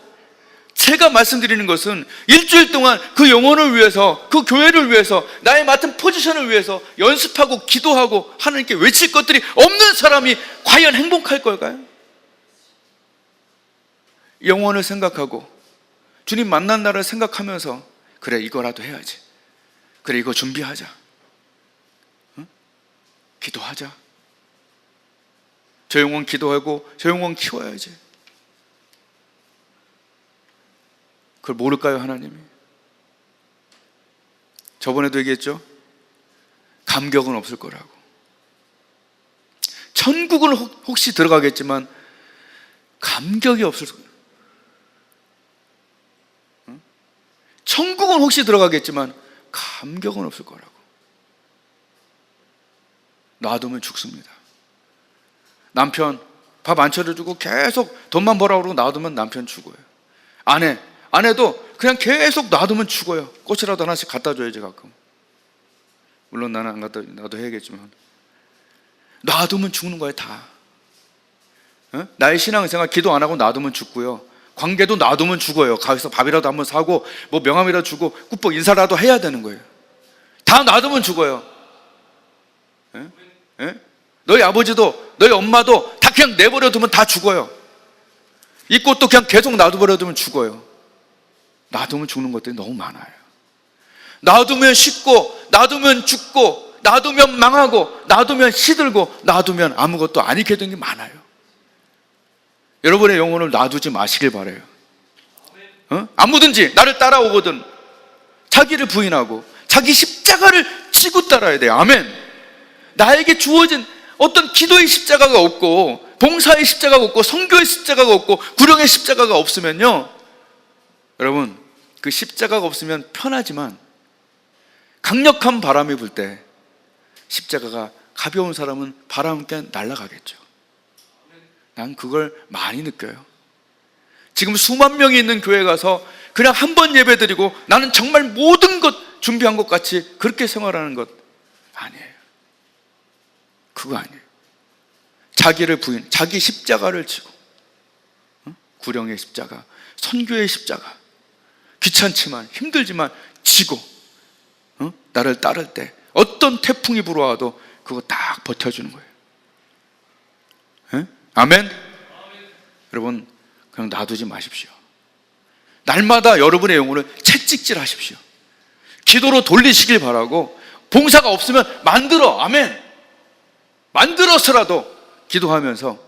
제가 말씀드리는 것은 일주일 동안 그 영혼을 위해서, 그 교회를 위해서, 나의 맡은 포지션을 위해서 연습하고 기도하고 하나님께 외칠 것들이 없는 사람이 과연 행복할 걸까요? 영혼을 생각하고 주님 만난 날을 생각하면서 그래, 이거라도 해야지. 그래, 이거 준비하자. 응? 기도하자. 저 영혼 기도하고 저 영혼 키워야지. 그걸 모를까요, 하나님이? 저번에도 얘기했죠? 감격은 없을 거라고. 천국은 혹시 들어가겠지만 감격이 없을 거예요. 천국은 혹시 들어가겠지만 감격은 없을 거라고. 놔두면 죽습니다. 남편 밥 안 차려주고 계속 돈만 벌라고 그러고 놔두면 남편 죽어요. 아내도 그냥 계속 놔두면 죽어요. 꽃이라도 하나씩 갖다 줘야지 가끔. 물론 나는 안 갖다, 나도 해야겠지만 놔두면 죽는 거예요, 다. 나의 신앙생활 기도 안 하고 놔두면 죽고요. 관계도 놔두면 죽어요. 가서 밥이라도 한번 사고 뭐 명함이라도 주고 꾹뻑 인사라도 해야 되는 거예요. 다 놔두면 죽어요. 너희 아버지도 너희 엄마도 다 그냥 내버려 두면 다 죽어요. 이 꽃도 그냥 계속 놔둬버려 두면 죽어요. 놔두면 죽는 것들이 너무 많아요. 놔두면 식고, 놔두면 죽고, 놔두면 망하고, 놔두면 시들고, 놔두면 아무것도 안 익게 된 게 많아요. 여러분의 영혼을 놔두지 마시길 바라요. 아무든지 나를 따라오거든 자기를 부인하고 자기 십자가를 지고 따라야 돼요. 아멘. 나에게 주어진 어떤 기도의 십자가가 없고 봉사의 십자가가 없고 선교의 십자가가 없고 구령의 십자가가 없으면요, 여러분, 그 십자가가 없으면 편하지만 강력한 바람이 불 때 십자가가 가벼운 사람은 바람 함께 날아가겠죠. 난 그걸 많이 느껴요. 지금 수만 명이 있는 교회 가서 그냥 한 번 예배 드리고 나는 정말 모든 것 준비한 것 같이 그렇게 생활하는 것 아니에요. 그거 아니에요. 자기를 부인, 자기 십자가를 지고, 구령의 십자가, 선교의 십자가, 귀찮지만 힘들지만 지고 나를 따를 때 어떤 태풍이 불어와도 그거 딱 버텨주는 거예요. 아멘? 여러분, 그냥 놔두지 마십시오. 날마다 여러분의 영혼을 채찍질 하십시오. 기도로 돌리시길 바라고, 봉사가 없으면 만들어. 아멘. 만들어서라도 기도하면서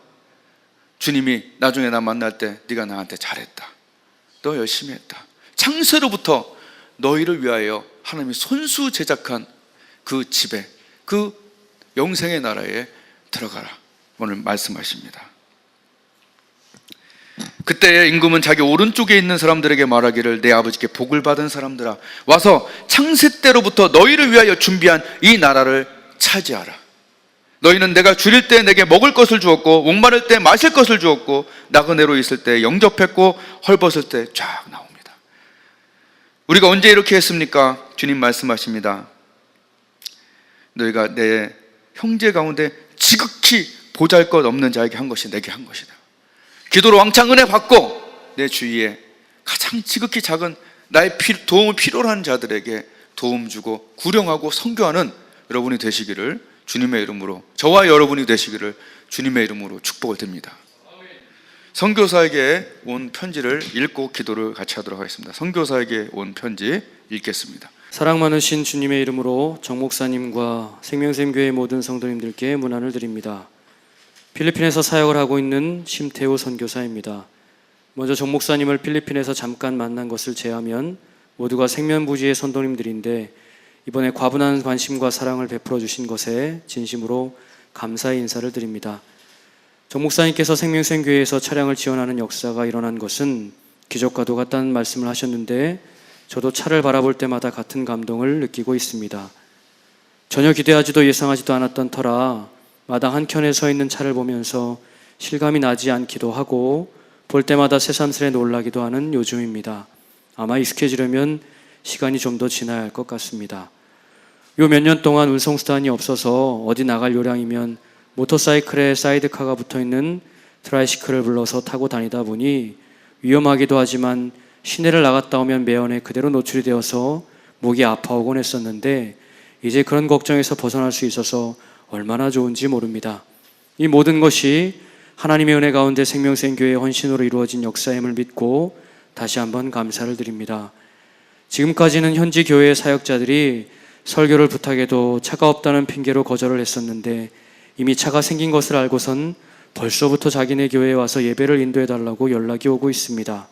주님이 나중에 나 만날 때 네가 나한테 잘했다, 너 열심히 했다, 창세로부터 너희를 위하여 하나님이 손수 제작한 그 집에, 그 영생의 나라에 들어가라, 오늘 말씀하십니다. 그때 임금은 자기 오른쪽에 있는 사람들에게 말하기를, 내 아버지께 복을 받은 사람들아, 와서 창세 때로부터 너희를 위하여 준비한 이 나라를 차지하라. 너희는 내가 줄일 때 내게 먹을 것을 주었고, 목마를 때 마실 것을 주었고, 나그네로 있을 때 영접했고, 헐벗을 때 쫙 나옵니다. 우리가 언제 이렇게 했습니까? 주님 말씀하십니다. 너희가 내 형제 가운데 지극히 보잘것없는 자에게 한 것이 내게 한 것이다. 기도로 왕창 은혜 받고 내 주위에 가장 지극히 작은 나의 도움을 필요로 하는 자들에게 도움 주고 구령하고 선교하는 여러분이 되시기를 주님의 이름으로, 저와 여러분이 되시기를 주님의 이름으로 축복을 드립니다. 선교사에게 온 편지를 읽고 기도를 같이 하도록 하겠습니다. 선교사에게 온 편지 읽겠습니다. 사랑 많으신 주님의 이름으로 정 목사님과 생명샘교회 모든 성도님들께 문안을 드립니다. 필리핀에서 사역을 하고 있는 심태우 선교사입니다. 먼저 정 목사님을 필리핀에서 잠깐 만난 것을 제하면 모두가 생면부지의 성도님들인데 이번에 과분한 관심과 사랑을 베풀어 주신 것에 진심으로 감사의 인사를 드립니다. 정 목사님께서 생명샘교회에서 차량을 지원하는 역사가 일어난 것은 기적과도 같다는 말씀을 하셨는데 저도 차를 바라볼 때마다 같은 감동을 느끼고 있습니다. 전혀 기대하지도 예상하지도 않았던 터라 마당 한켠에 서 있는 차를 보면서 실감이 나지 않기도 하고 볼 때마다 새삼스레 놀라기도 하는 요즘입니다. 아마 익숙해지려면 시간이 좀 더 지나야 할 것 같습니다. 요 몇 년 동안 운송수단이 없어서 어디 나갈 요량이면 모터사이클에 사이드카가 붙어있는 트라이시클을 불러서 타고 다니다 보니 위험하기도 하지만 시내를 나갔다 오면 매연에 그대로 노출이 되어서 목이 아파오곤 했었는데 이제 그런 걱정에서 벗어날 수 있어서 얼마나 좋은지 모릅니다. 이 모든 것이 하나님의 은혜 가운데 생명샘교회의 헌신으로 이루어진 역사임을 믿고 다시 한번 감사를 드립니다. 지금까지는 현지 교회의 사역자들이 설교를 부탁해도 차가 없다는 핑계로 거절을 했었는데 이미 차가 생긴 것을 알고선 벌써부터 자기네 교회에 와서 예배를 인도해달라고 연락이 오고 있습니다.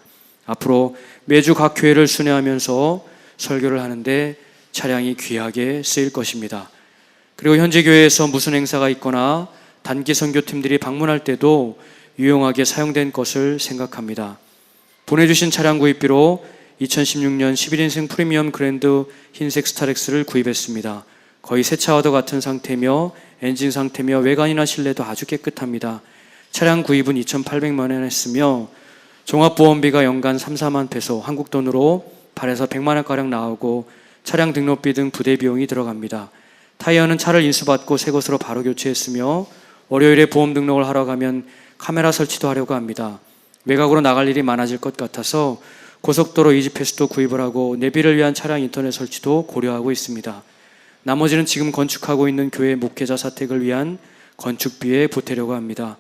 앞으로 매주 각 교회를 순회하면서 설교를 하는데 차량이 귀하게 쓰일 것입니다. 그리고 현지 교회에서 무슨 행사가 있거나 단기 선교팀들이 방문할 때도 유용하게 사용된 것을 생각합니다. 보내주신 차량 구입비로 2016년 11인승 프리미엄 그랜드 흰색 스타렉스를 구입했습니다. 거의 새 차와도 같은 상태며 엔진 상태며 외관이나 실내도 아주 깨끗합니다. 차량 구입은 2,800만 원 했으며 종합보험비가 연간 3, 4만 페소, 한국 돈으로 8에서 100만 원가량 나오고 차량 등록비 등 부대 비용이 들어갑니다. 타이어는 차를 인수받고 새 것으로 바로 교체했으며 월요일에 보험 등록을 하러 가면 카메라 설치도 하려고 합니다. 외곽으로 나갈 일이 많아질 것 같아서 고속도로 이지패스도 구입을 하고 내비를 위한 차량 인터넷 설치도 고려하고 있습니다. 나머지는 지금 건축하고 있는 교회 목회자 사택을 위한 건축비에 보태려고 합니다.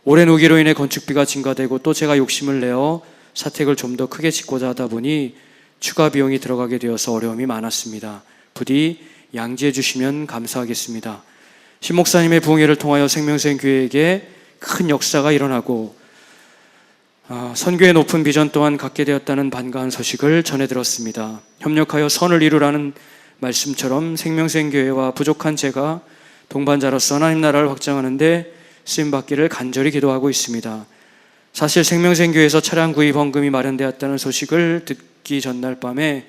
오랜 우기로 인해 건축비가 증가되고 또 제가 욕심을 내어 사택을 좀 더 크게 짓고자 하다 보니 추가 비용이 들어가게 되어서 어려움이 많았습니다. 부디 양지해 주시면 감사하겠습니다. 신 목사님의 부흥회를 통하여 생명샘교회에게 큰 역사가 일어나고 선교의 높은 비전 또한 갖게 되었다는 반가운 소식을 전해 들었습니다. 협력하여 선을 이루라는 말씀처럼 생명샘교회와 부족한 제가 동반자로서 하나님 나라를 확장하는데 쓰임받기를 간절히 기도하고 있습니다. 사실 생명샘교회에서 차량 구입 헌금이 마련되었다는 소식을 듣기 전날 밤에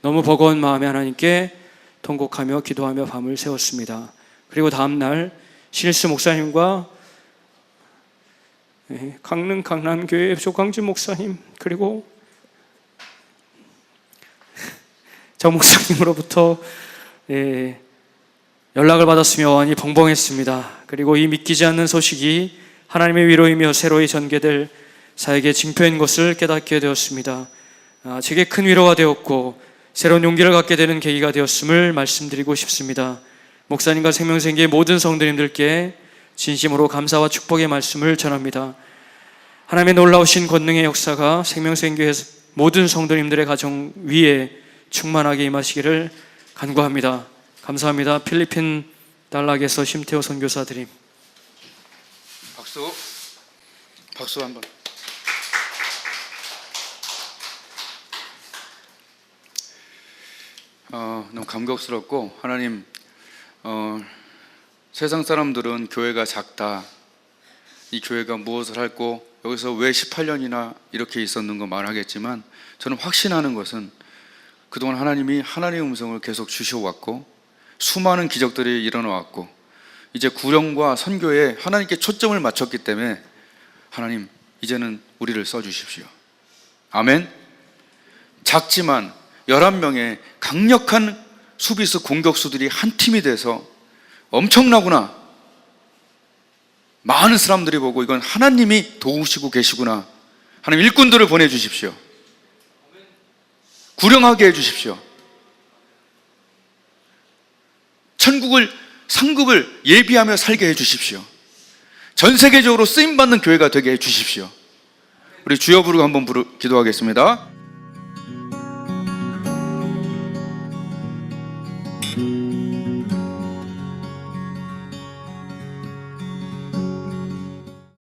너무 버거운 마음에 하나님께 통곡하며 기도하며 밤을 새웠습니다. 그리고 다음날 신일수 목사님과 강릉 강남교회 조광주 목사님 그리고 정 목사님으로부터 연락을 받았으며 완히 벙벙했습니다. 그리고 이 믿기지 않는 소식이 하나님의 위로이며 새로이 전개될 사역의 징표인 것을 깨닫게 되었습니다. 제게 큰 위로가 되었고 새로운 용기를 갖게 되는 계기가 되었음을 말씀드리고 싶습니다. 목사님과 생명샘교회 모든 성도님들께 진심으로 감사와 축복의 말씀을 전합니다. 하나님의 놀라우신 권능의 역사가 생명샘교회 모든 성도님들의 가정 위에 충만하게 임하시기를 간구합니다. 감사합니다. 필리핀 달락에서 심태호 선교사 드림. 박수 한번. 너무 감격스럽고 하나님 세상 사람들은 교회가 작다, 이 교회가 무엇을 할고 여기서 왜 18년이나 이렇게 있었는 거 말하겠지만 저는 확신하는 것은 그동안 하나님이 하나님의 음성을 계속 주셔왔고 수많은 기적들이 일어나왔고 이제 구령과 선교에 하나님께 초점을 맞췄기 때문에 하나님 이제는 우리를 써주십시오. 아멘. 작지만 11명의 강력한 수비수 공격수들이 한 팀이 돼서 엄청나구나, 많은 사람들이 보고 이건 하나님이 도우시고 계시구나, 하나님 일꾼들을 보내주십시오. 구령하게 해주십시오. 천국을 상급을 예비하며 살게 해주십시오. 전 세계적으로 쓰임받는 교회가 되게 해주십시오. 우리 주여 부르고 한번 기도하겠습니다.